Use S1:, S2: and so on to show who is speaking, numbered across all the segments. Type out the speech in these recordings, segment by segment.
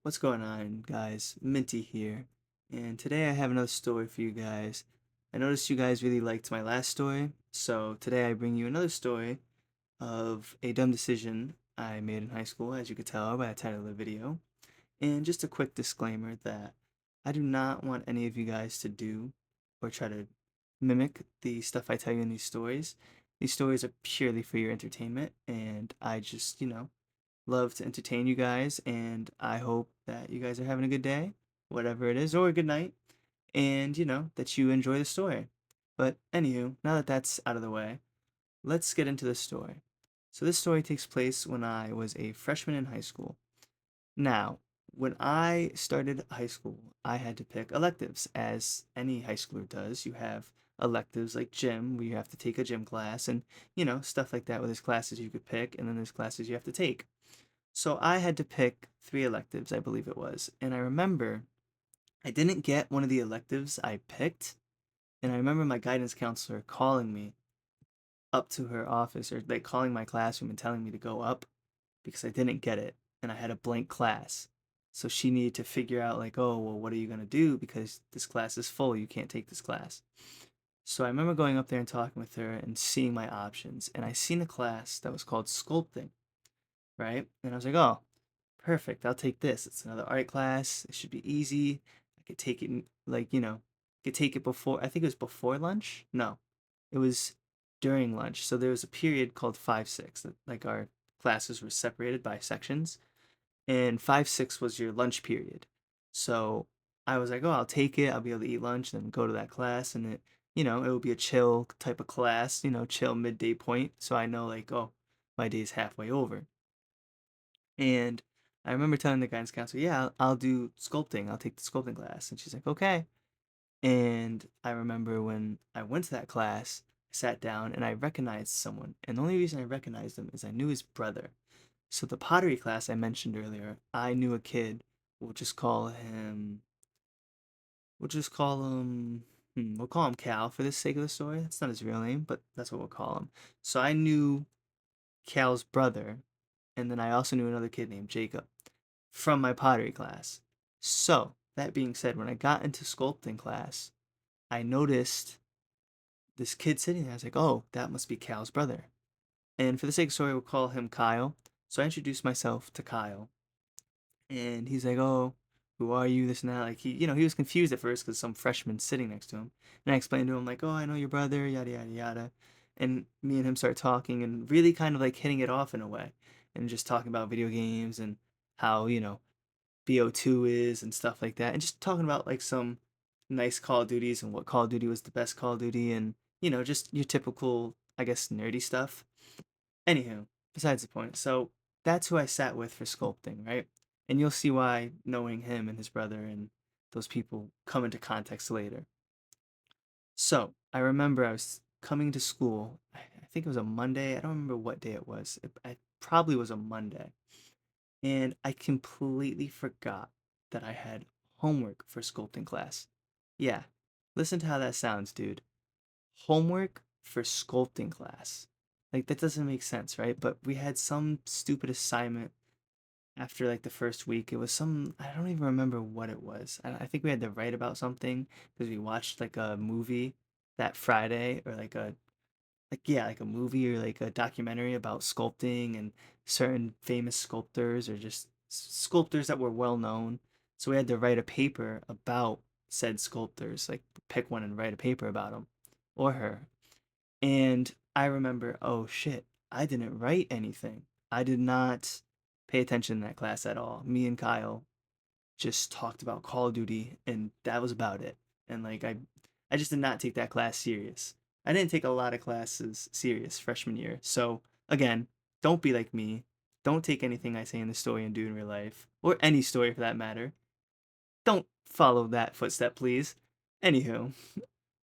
S1: What's going on, guys? Minty here, and today I have another story for you guys. I noticed you guys really liked my last story, so today I bring you another story of a dumb decision I made in high school, as you could tell by the title of the video. And just a quick disclaimer that I do not want any of you guys to do or try to mimic the stuff I tell you in these stories. These stories are purely for your entertainment, and I just, love to entertain you guys, and I hope that you guys are having a good day, whatever it is, or a good night, and that you enjoy the story. But anywho, now that that's out of the way, let's get into the story. So this story takes place when I was a freshman in high school. Now, when I started high school, I had to pick electives, as any high schooler does. You have electives like gym, where you have to take a gym class, and stuff like that, where there's classes you could pick, and then there's classes you have to take. So I had to pick three electives, I believe it was. And I remember I didn't get one of the electives I picked. And I remember my guidance counselor calling me up to her office, or like calling my classroom and telling me to go up because I didn't get it and I had a blank class. So she needed to figure out, like, oh, well, what are you going to do? Because this class is full. You can't take this class. So I remember going up there and talking with her and seeing my options. And I seen a class that was called sculpting, right? And I was like, oh, perfect. I'll take this. It's another art class. It should be easy. I could take it like, could take it before, I think it was before lunch. No, it was during lunch. So there was a period called 5-6 that like our classes were separated by sections, and 5-6 was your lunch period. So I was like, oh, I'll take it. I'll be able to eat lunch and then go to that class, and it will be a chill type of class, chill midday point. So I know like, oh, my day's halfway over. And I remember telling the guidance counselor, yeah, I'll do sculpting. I'll take the sculpting class. And she's like, okay. And I remember when I went to that class, I sat down and I recognized someone. And the only reason I recognized him is I knew his brother. So the pottery class I mentioned earlier, I knew a kid. We'll just call him, we'll just call him, we'll call him Cal for the sake of the story. That's not his real name, but that's what we'll call him. So I knew Cal's brother. And then I also knew another kid named Jacob from my pottery class. So, that being said, when I got into sculpting class, I noticed this kid sitting there. I was like, oh, that must be Cal's brother. And for the sake of story, we'll call him Kyle. So I introduced myself to Kyle. And he's like, oh, who are you? This and that. Like, he was confused at first because some freshman sitting next to him. And I explained to him, like, oh, I know your brother, yada, yada, yada. And me and him start talking and really kind of like hitting it off in a way. And just talking about video games and how, BO2 is and stuff like that, and just talking about like some nice Call of Duties and what Call of Duty was the best Call of Duty, and just your typical, I guess, nerdy stuff. Anywho, besides the point. So that's who I sat with for sculpting, right? And you'll see why knowing him and his brother and those people come into context later. So I remember I was coming to school. I think it was a Monday. I don't remember what day it was. It probably was a Monday, and I completely forgot that I had homework for sculpting class. Yeah, listen to how that sounds, dude. Homework for sculpting class. Like, that doesn't make sense, right? But we had some stupid assignment after like the first week. It was some, I don't even remember what it was. I think we had to write about something because we watched like a movie that Friday, or like a movie or like a documentary about sculpting and certain famous sculptors, or just sculptors that were well known. So we had to write a paper about said sculptors, like pick one and write a paper about him or her. And I remember, oh shit, I didn't write anything. I did not pay attention in that class at all. Me and Kyle just talked about Call of Duty, and that was about it. And like, I just did not take that class serious. I didn't take a lot of classes serious freshman year. So again, don't be like me. Don't take anything I say in the story and do in real life, or any story for that matter. Don't follow that footstep, please. Anywho,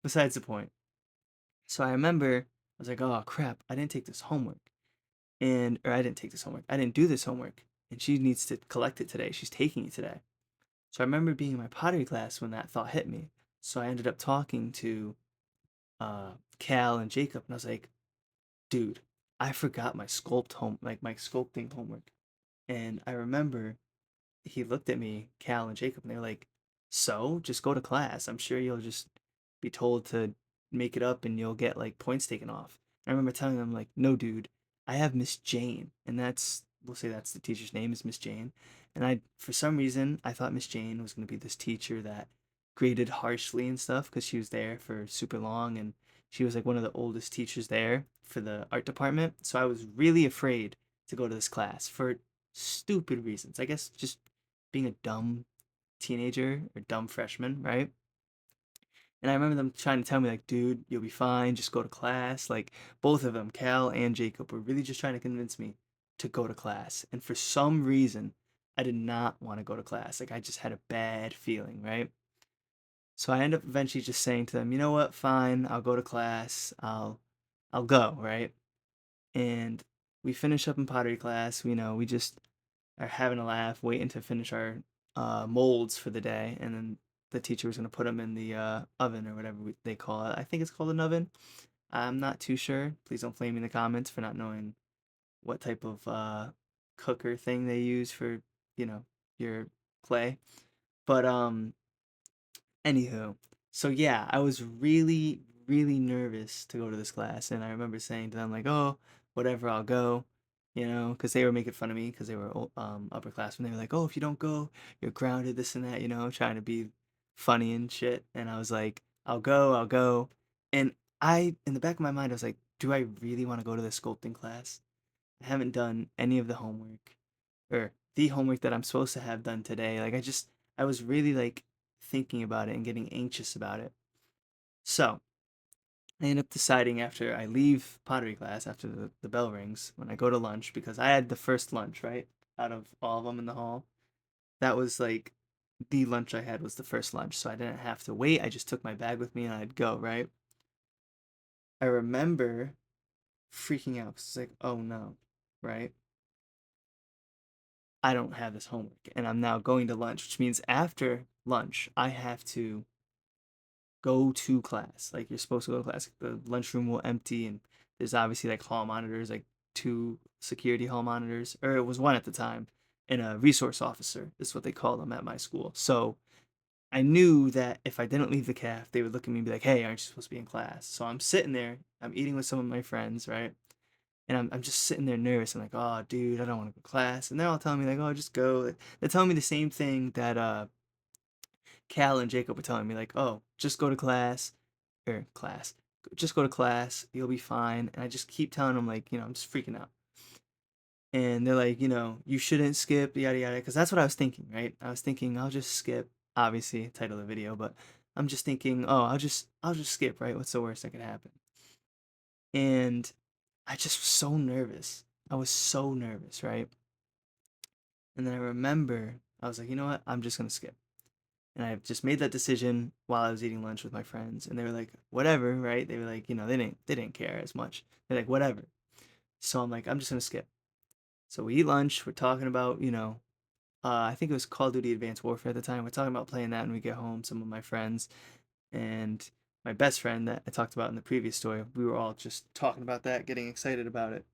S1: besides the point. So I remember I was like, oh crap, I didn't take this homework. Or I didn't take this homework. I didn't do this homework. And she needs to collect it today. She's taking it today. So I remember being in my pottery class when that thought hit me. So I ended up talking to Cal and Jacob, and I was like, dude, I forgot my my sculpting homework. And I remember he looked at me, Cal and Jacob, and they're like, "So, just go to class. I'm sure you'll just be told to make it up and you'll get like points taken off." I remember telling them like, "No, dude, I have Miss Jane." And that's, we'll say that's the teacher's name, is Miss Jane. And I, for some reason, I thought Miss Jane was going to be this teacher that graded harshly and stuff because she was there for super long and she was like one of the oldest teachers there for the art department. So I was really afraid to go to this class for stupid reasons. I guess just being a dumb teenager or dumb freshman, right? And I remember them trying to tell me, like, dude, you'll be fine, just go to class. Like, both of them, Cal and Jacob, were really just trying to convince me to go to class. And for some reason, I did not want to go to class. Like, I just had a bad feeling, right? So I end up eventually just saying to them, you know what, fine, I'll go to class. I'll go, right? And we finish up in pottery class. We just are having a laugh, waiting to finish our molds for the day, and then the teacher was going to put them in the oven or whatever they call it. I think it's called an oven. I'm not too sure. Please don't flame me in the comments for not knowing what type of cooker thing they use for, you know, your clay. But anywho, so yeah, I was really, really nervous to go to this class, and I remember saying to them like, "Oh, whatever, I'll go," because they were making fun of me because they were upperclassmen. They were like, "Oh, if you don't go, you're grounded," this and that, trying to be funny and shit. And I was like, "I'll go, I'll go," and in the back of my mind, I was like, "Do I really want to go to the sculpting class? I haven't done any of the homework or the homework that I'm supposed to have done today." Like I was really like thinking about it and getting anxious about it. So I end up deciding after I leave pottery class, after the bell rings, when I go to lunch, because I had the first lunch, right? Out of all of them in the hall. That was like the lunch I had was the first lunch. So I didn't have to wait. I just took my bag with me and I'd go, right? I remember freaking out 'cause it's like, oh no, right? I don't have this homework and I'm now going to lunch, which means after lunch, I have to go to class. Like you're supposed to go to class. The lunchroom will empty and there's obviously like hall monitors, like two security hall monitors, or it was one at the time, and a resource officer is what they call them at my school. So I knew that if I didn't leave the caf, they would look at me and be like, "Hey, aren't you supposed to be in class?" So I'm sitting there, I'm eating with some of my friends, right? And I'm just sitting there nervous. I'm like, "Oh, dude, I don't want to go to class." And they're all telling me like, "Oh, just go." They're telling me the same thing that Cal and Jacob were telling me, like, "Oh, just go to class, or class, just go to class, you'll be fine." And I just keep telling them, like, I'm just freaking out. And they're like, "You shouldn't skip, yada yada," because that's what I was thinking, right? I was thinking I'll just skip, obviously, title of the video, but I'm just thinking, oh, I'll just skip, right? What's the worst that could happen? And I just was so nervous. I was so nervous, right? And then I remember I was like, you know what? I'm just gonna skip. And I just made that decision while I was eating lunch with my friends, and they were like, "Whatever," right? They were like, they didn't care as much. They're like, "Whatever." So I'm like, I'm just gonna skip. So we eat lunch. We're talking about, I think it was Call of Duty Advanced Warfare at the time. We're talking about playing that when we get home. Some of my friends and my best friend that I talked about in the previous story, we were all just talking about that, getting excited about it.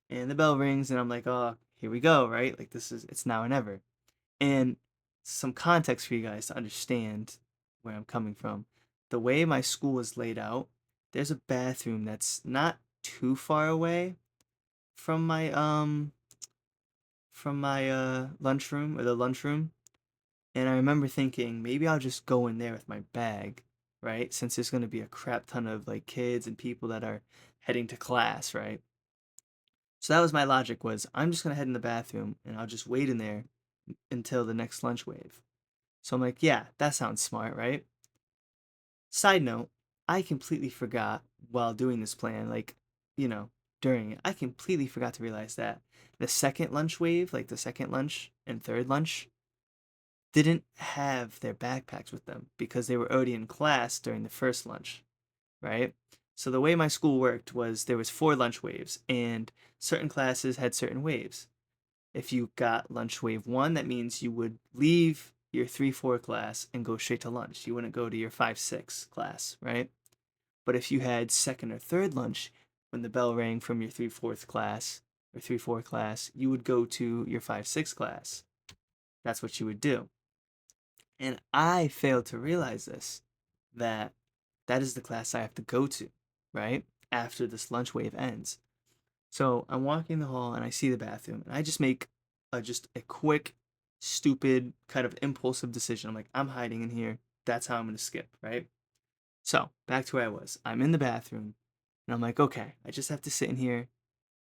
S1: And the bell rings, and I'm like, "Oh, here we go," right? Like it's now or never. And some context for you guys to understand where I'm coming from. The way my school is laid out, there's a bathroom that's not too far away from my lunchroom, or the lunchroom. And I remember thinking maybe I'll just go in there with my bag, right? Since there's going to be a crap ton of like kids and people that are heading to class, right? So that was my logic, was I'm just going to head in the bathroom and I'll just wait in there until the next lunch wave. So I'm like, yeah, that sounds smart, right? Side note, I completely forgot while doing this plan, like, you know, during it, I completely forgot to realize that the second lunch wave, like the second lunch and third lunch, didn't have their backpacks with them because they were already in class during the first lunch, right? So the way my school worked was there was four lunch waves and certain classes had certain waves. If you got lunch wave one, that means you would leave your 3-4 class and go straight to lunch. You wouldn't go to your 5-6 class, right? But if you had second or third lunch, when the bell rang from your 3/4 class or 3/4 class, you would go to your 5-6 class. that's what you would do. And I failed to realize this, that that is the class I have to go to, right? After this lunch wave ends. So I'm walking the hall and I see the bathroom and I just make just a quick, stupid, kind of impulsive decision. I'm like, I'm hiding in here. That's how I'm going to skip, right? So back to where I was. I'm in the bathroom and I'm like, okay, I just have to sit in here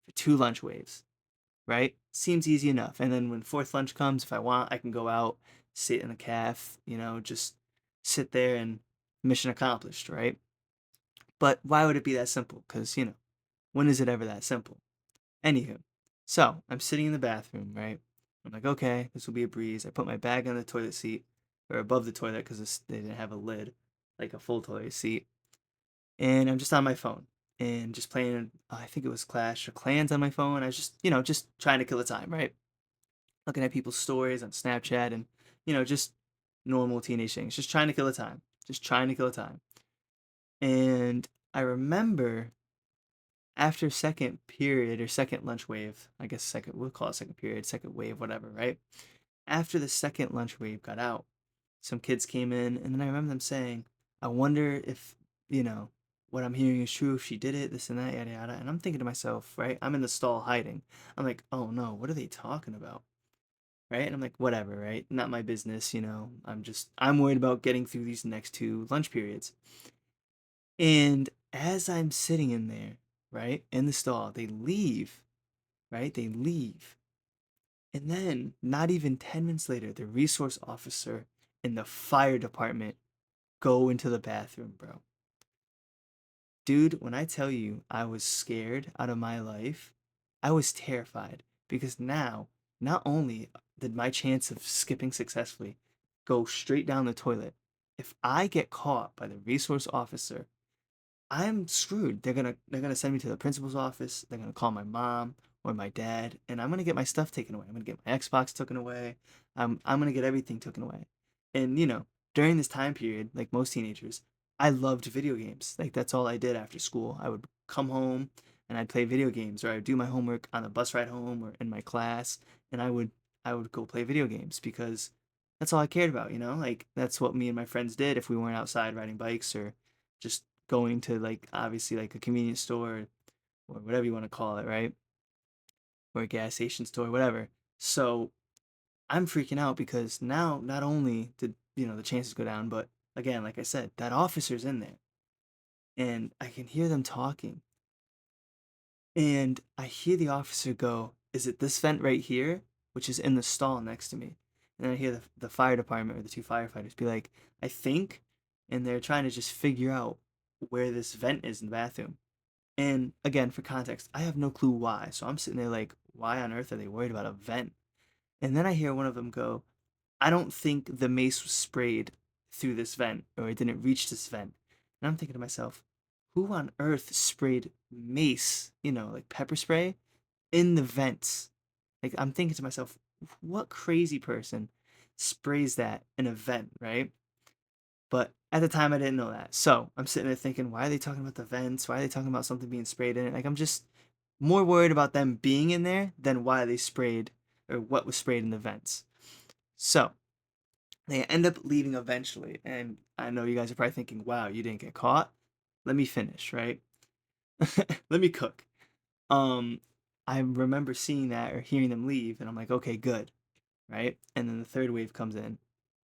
S1: for two lunch waves, right? Seems easy enough. And then when fourth lunch comes, if I want, I can go out, sit in the calf, just sit there and mission accomplished, right? But why would it be that simple? Because, when is it ever that simple? Anywho, so I'm sitting in the bathroom, right? I'm like, okay, this will be a breeze. I put my bag on the toilet seat or above the toilet because they didn't have a lid, like a full toilet seat. And I'm just on my phone and just playing, I think it was Clash or Clans on my phone. I was just, just trying to kill the time, right? Looking at people's stories on Snapchat and, just normal teenage things, just trying to kill the time, just trying to kill the time. And I remember after second period or second lunch wave, I guess second, we'll call it second period, second wave, whatever, right? After the second lunch wave got out, some kids came in, and then I remember them saying, I wonder if, you know, what I'm hearing is true, if she did it, this and that, yada yada. And I'm thinking to myself, right? I'm in the stall hiding. I'm like, oh no, what are they talking about? Right? And I'm like, whatever, right? Not my business, I'm worried about getting through these next two lunch periods. And as I'm sitting in there, right, in the stall, they leave, right? They leave. And then, not even 10 minutes later, the resource officer and the fire department go into the bathroom, bro. Dude, when I tell you I was scared out of my life, I was terrified because now, not only did my chance of skipping successfully go straight down the toilet, if I get caught by the resource officer, I'm screwed. They're gonna send me to the principal's office. They're gonna call my mom or my dad, and I'm gonna get my stuff taken away. I'm gonna get my Xbox taken away. I'm gonna get everything taken away. And during this time period, like most teenagers, I loved video games. Like that's all I did after school. I would come home and I'd play video games, or I'd do my homework on the bus ride home or in my class, and I would go play video games because that's all I cared about. Like that's what me and my friends did if we weren't outside riding bikes or just going to like obviously like a convenience store or whatever you want to call it, right? Or a gas station store, whatever. So I'm freaking out because now not only did the chances go down, but again, like I said, that officer's in there and I can hear them talking. And I hear the officer go, "Is it this vent right here?" Which is in the stall next to me. And then I hear the fire department or the two firefighters be like, "I think," and they're trying to just figure out where this vent is in the bathroom. And again, for context, I have no clue why. So I'm sitting there like, why on earth are they worried about a vent? And then I hear one of them go, I don't think the mace was sprayed through this vent or it didn't reach this vent. And I'm thinking to myself, who on earth sprayed mace, like pepper spray, in the vents? Like I'm thinking to myself, what crazy person sprays that in a vent, right? But at the time, I didn't know that. So I'm sitting there thinking, why are they talking about the vents? Why are they talking about something being sprayed in it? Like, I'm just more worried about them being in there than why they sprayed or what was sprayed in the vents. So they end up leaving eventually. And I know you guys are probably thinking, wow, you didn't get caught. Let me finish, right? Let me cook. Um, I remember seeing that or hearing them leave, and I'm like, okay, good, right? And then the third wave comes in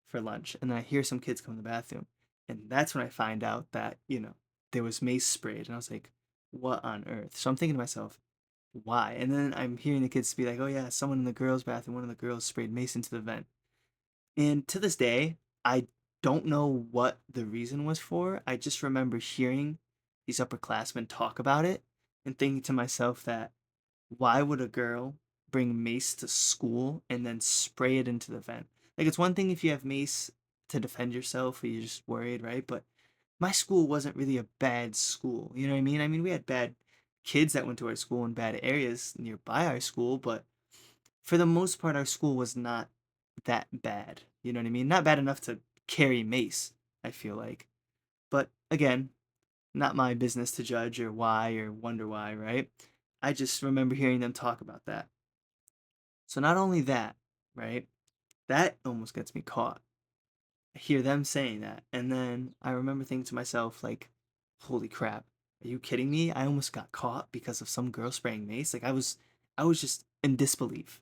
S1: for lunch, and then I hear some kids come in the bathroom, and that's when I find out that there was mace sprayed, and I was like, what on earth? So I'm thinking to myself, why? And then I'm hearing the kids be like, oh yeah, someone in the girls' bathroom, one of the girls sprayed mace into the vent, and to this day, I don't know what the reason was for. I just remember hearing these upperclassmen talk about it and thinking to myself that why would a girl bring mace to school and then spray it into the vent? Like, it's one thing if you have mace to defend yourself or you're just worried, right? But my school wasn't really a bad school. You know what I mean? I mean, we had bad kids that went to our school in bad areas nearby our school, but for the most part, our school was not that bad. You know what I mean? Not bad enough to carry mace, I feel like. But again, not my business to judge or why or wonder why, right? I just remember hearing them talk about that. So not only that, right? That almost gets me caught. I hear them saying that, and then I remember thinking to myself, like, holy crap, are you kidding me? I almost got caught because of some girl spraying mace. Like, I was just in disbelief.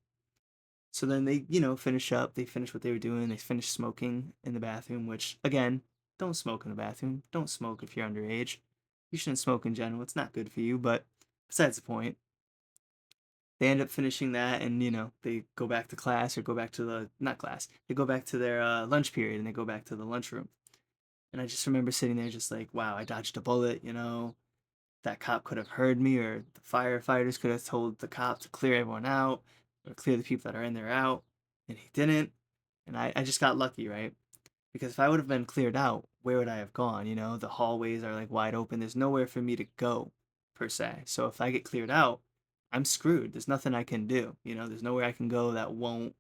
S1: So then they, finish up. They finish what they were doing. They finish smoking in the bathroom, which, again, don't smoke in the bathroom. Don't smoke if you're underage. You shouldn't smoke in general. It's not good for you, but besides the point, they end up finishing that and, they go back to class or go back to the, not class, they go back to their lunch period and they go back to the lunchroom. And I just remember sitting there just like, wow, I dodged a bullet. That cop could have heard me, or the firefighters could have told the cop to clear everyone out or clear the people that are in there out, and he didn't. And I just got lucky, right? Because if I would have been cleared out, where would I have gone? The hallways are like wide open. There's nowhere for me to go, per se. So if I get cleared out, I'm screwed. There's nothing I can do. There's nowhere I can go that won't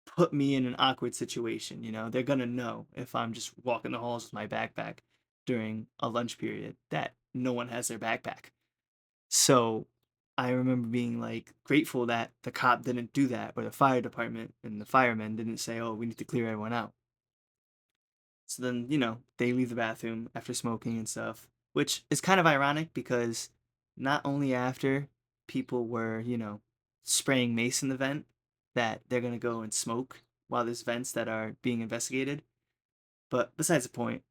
S1: put me in an awkward situation. They're gonna know if I'm just walking the halls with my backpack during a lunch period that no one has their backpack. So I remember being like grateful that the cop didn't do that, or the fire department and the firemen didn't say, "Oh, we need to clear everyone out." So then, they leave the bathroom after smoking and stuff, which is kind of ironic because not only after people were, spraying mace in the vent, that they're going to go and smoke while there's vents that are being investigated. But besides the point,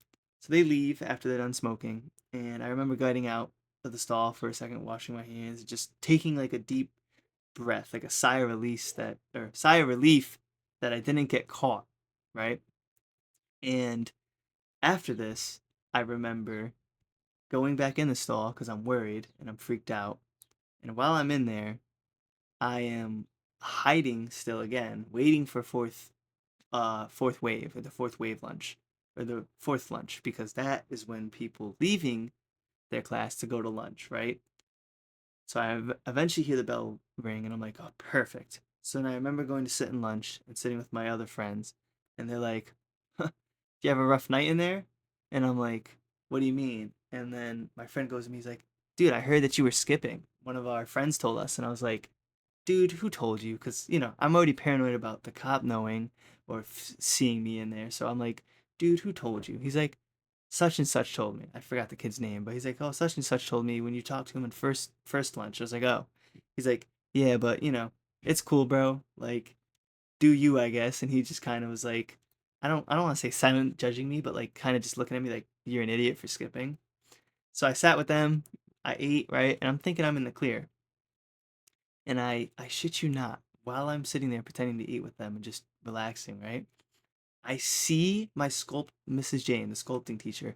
S1: so they leave after they're done smoking, and I remember getting out of the stall for a second, washing my hands, just taking like a deep breath, like a sigh of release or sigh of relief that I didn't get caught, right? And after this, I remember going back in the stall because I'm worried and I'm freaked out. And while I'm in there, I am hiding still again, waiting for fourth wave, or the fourth wave lunch, or the fourth lunch, because that is when people leaving their class to go to lunch, right? So I eventually hear the bell ring and I'm like, oh, perfect. So then I remember going to sit in lunch and sitting with my other friends, and they're like, huh, do you have a rough night in there? And I'm like, what do you mean? And then my friend goes to me, he's like, dude, I heard that you were skipping. One of our friends told us. And I was like, dude, who told you? Because, I'm already paranoid about the cop knowing or seeing me in there. So I'm like, dude, who told you? He's like, such and such told me. I forgot the kid's name, but he's like, oh, such and such told me when you talked to him in first lunch. I was like, oh. He's like, yeah, but it's cool, bro. Like, do you, I guess. And he just kind of was like, I don't want to say silent judging me, but like kind of just looking at me like you're an idiot for skipping. So I sat with them, I ate, right, and I'm thinking I'm in the clear. And I shit you not, while I'm sitting there pretending to eat with them and just relaxing, right? I see my Mrs. Jane, the sculpting teacher,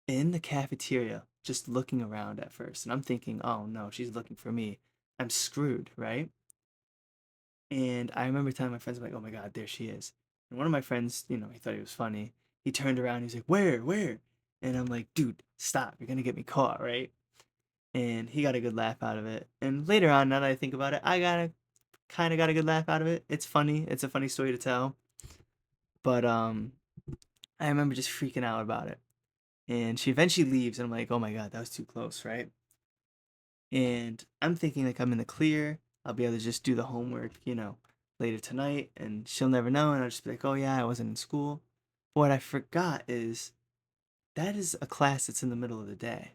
S1: in the cafeteria just looking around at first. And I'm thinking, oh no, she's looking for me. I'm screwed, right? And I remember telling my friends, I'm like, oh my God, there she is. And one of my friends, he thought he was funny. He turned around, he's like, where? And I'm like, dude, stop. You're going to get me caught, right? And he got a good laugh out of it. And later on, now that I think about it, I kind of got a good laugh out of it. It's funny. It's a funny story to tell. But I remember just freaking out about it. And she eventually leaves, and I'm like, oh my God, that was too close, right? And I'm thinking like I'm in the clear. I'll be able to just do the homework, later tonight, and she'll never know. And I'll just be like, oh yeah, I wasn't in school. But what I forgot is that is a class that's in the middle of the day.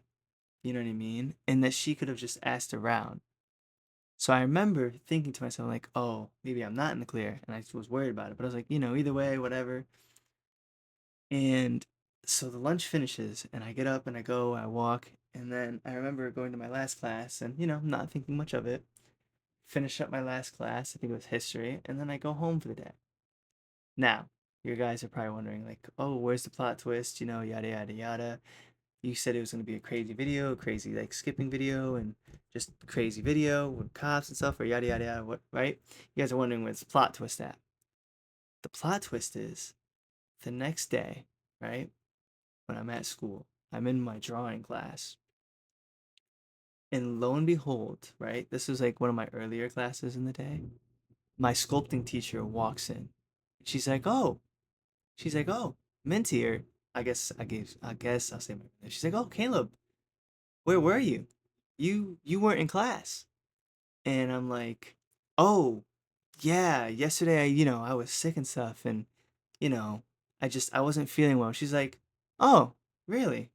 S1: You know what I mean? And that she could have just asked around. So I remember thinking to myself, like, oh, maybe I'm not in the clear. And I was worried about it. But I was like, either way, whatever. And so the lunch finishes, and I get up and I go, I walk. And then I remember going to my last class and, not thinking much of it. Finish up my last class, I think it was history. And then I go home for the day. Now, you guys are probably wondering, like, oh, where's the plot twist? Yada, yada, yada. You said it was going to be a crazy video, crazy, like, skipping video, and just crazy video with cops and stuff, or yada, yada, yada, what, right? You guys are wondering where's the plot twist at. The plot twist is the next day, right, when I'm at school, I'm in my drawing class. And lo and behold, right, this was like one of my earlier classes in the day. My sculpting teacher walks in. She's like, oh, Minty, or I guess I'll say my name. She's like, oh, Caleb, where were you? You weren't in class. And I'm like, oh, yeah, yesterday I was sick and stuff, and you know, I wasn't feeling well. She's like, "Oh, really?"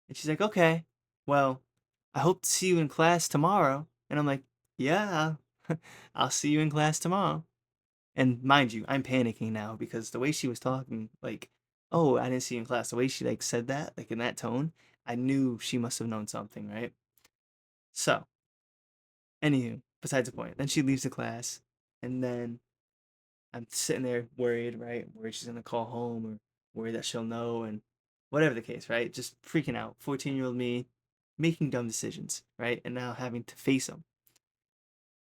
S1: And she's like, "Okay, well, I hope to see you in class tomorrow." And I'm like, "Yeah, I'll see you in class tomorrow." And mind you, I'm panicking now because the way she was talking, like, "Oh, I didn't see you in class." The way she like said that, like in that tone, I knew she must have known something, right? So, anywho, besides the point. Then she leaves the class, and then I'm sitting there worried, right? Worried she's gonna call home, or worried that she'll know, and whatever the case, right? Just freaking out. 14-year-old me making dumb decisions, right? And now having to face them.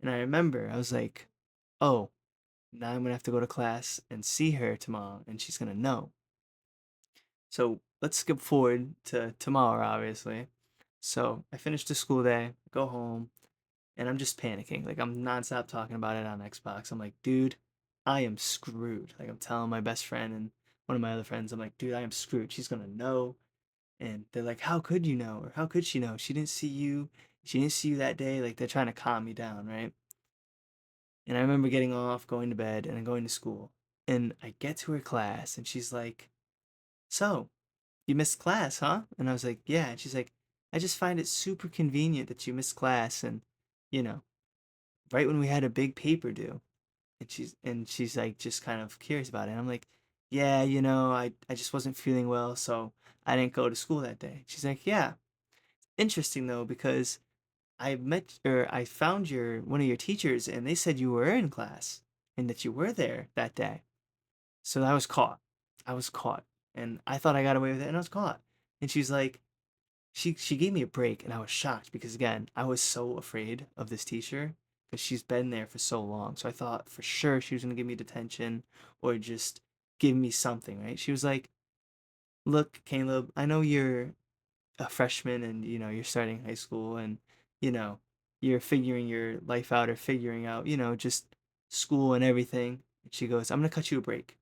S1: And I remember I was like, oh, now I'm gonna have to go to class and see her tomorrow, and she's gonna know. So let's skip forward to tomorrow, obviously. So I finish the school day, go home, and I'm just panicking. Like I'm nonstop talking about it on Xbox. I'm like, dude, I am screwed. Like I'm telling my best friend and one of my other friends, I'm like, dude, I am screwed. She's gonna know. And they're like, how could you know? Or how could she know? She didn't see you. She didn't see you that day. Like they're trying to calm me down, right? And I remember getting off, going to bed, and then going to school. And I get to her class, and she's like, so, you missed class, huh? And I was like, yeah. And she's like, I just find it super convenient that you missed class, and, you know, right when we had a big paper due. And she's like just kind of curious about it. And I'm like, yeah, I just wasn't feeling well, so I didn't go to school that day. She's like, yeah. Interesting though, because I found your one of your teachers, and they said you were in class and that you were there that day. So I was caught. I was caught. And I thought I got away with it, and I was caught. And she's like, she gave me a break, and I was shocked because again, I was so afraid of this teacher because she's been there for so long. So I thought for sure she was gonna give me detention or just give me something, right? She was like, "Look, Caleb, I know you're a freshman and you're starting high school and you know you're figuring your life out or figuring out just school and everything." And she goes, "I'm gonna cut you a break,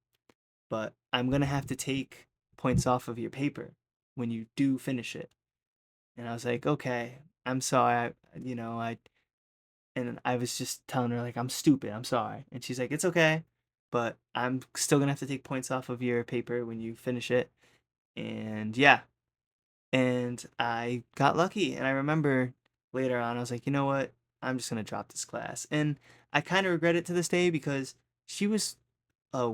S1: but I'm gonna have to take points off of your paper when you do finish it." And I was like, okay, I'm sorry. And I was just telling her, like, I'm stupid. I'm sorry. And she's like, it's okay, but I'm still going to have to take points off of your paper when you finish it. And yeah. And I got lucky. And I remember later on, I was like, you know what? I'm just going to drop this class. And I kind of regret it to this day because she was a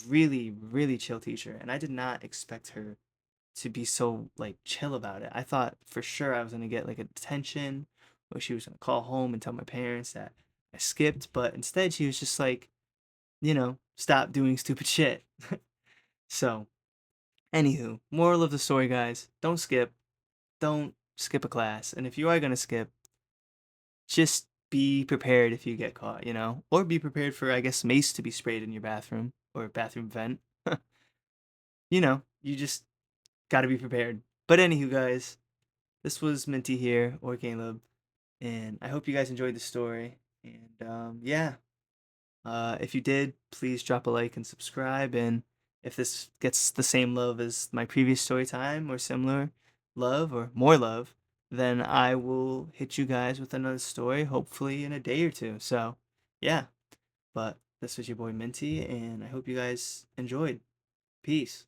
S1: really, really chill teacher. And I did not expect her to be so like chill about it. I thought for sure I was gonna get like a detention, or she was gonna call home and tell my parents that I skipped, but instead she was just like, stop doing stupid shit. So, anywho, moral of the story, guys: don't skip a class, and if you are gonna skip, just be prepared if you get caught, or be prepared for, I guess, mace to be sprayed in your bathroom or bathroom vent. You just gotta be prepared. But anywho, guys, this was Minty here, or Caleb, and I hope you guys enjoyed the story. And yeah, if you did, please drop a like and subscribe. And if this gets the same love as my previous story time, or similar love, or more love, then I will hit you guys with another story, hopefully in a day or two. So, yeah, but this was your boy Minty, and I hope you guys enjoyed. Peace.